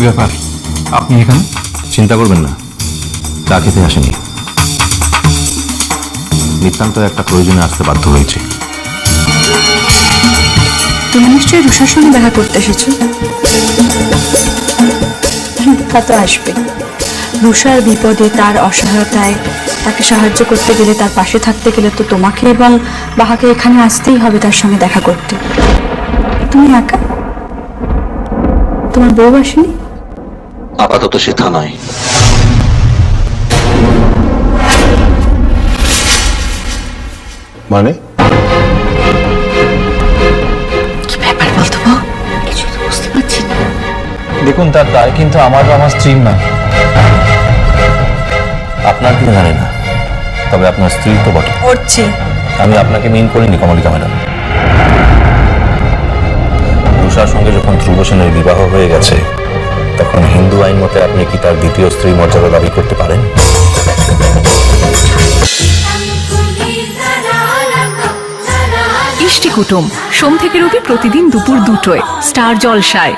ব্যাপার, আপনি এখানে? চিন্তা করবেন না, চা খেতে আসেনি, নিতান্ত একটা প্রয়োজনে আসতে বাধ্য হয়েছে। তুমি নিশ্চয়ই রুষার সঙ্গে দেখা করতে এসেছো। তা তো আসবে। রুষার বিপদে, তার অসহায়তায় তাকে সাহায্য করতে গেলে, তার পাশে থাকতে গেলে তো তোমাকে এবং বাহাকে এখানে আসতেই হবে তার সঙ্গে দেখা করতে। তুমি একা? তোমার বউ আসেনি? আপাতত সে থানায়। মানে কি ব্যাপার বলতো বউ? কিছু তো বুঝতে পারছি না। দেখুন, তার দায় কিন্তু আমার বা আমার স্ত্রীর না। আপনার কি জানি না, তবে আপনার স্ত্রী তো বটে। করছি। আমি আপনাকে মিন করিনি কমলিকা ম্যাডাম। রুষার সঙ্গে যখন ধ্রুব সেনের বিবাহ হয়ে গেছে, তখন হিন্দু আইন মতে আপনি কি তার দ্বিতীয় স্ত্রী মর্যাদা দাবি করতে পারেন? ইষ্টি কুটুম সোম থেকে রবি প্রতিদিন দুপুর 2টায় স্টার জলসায়।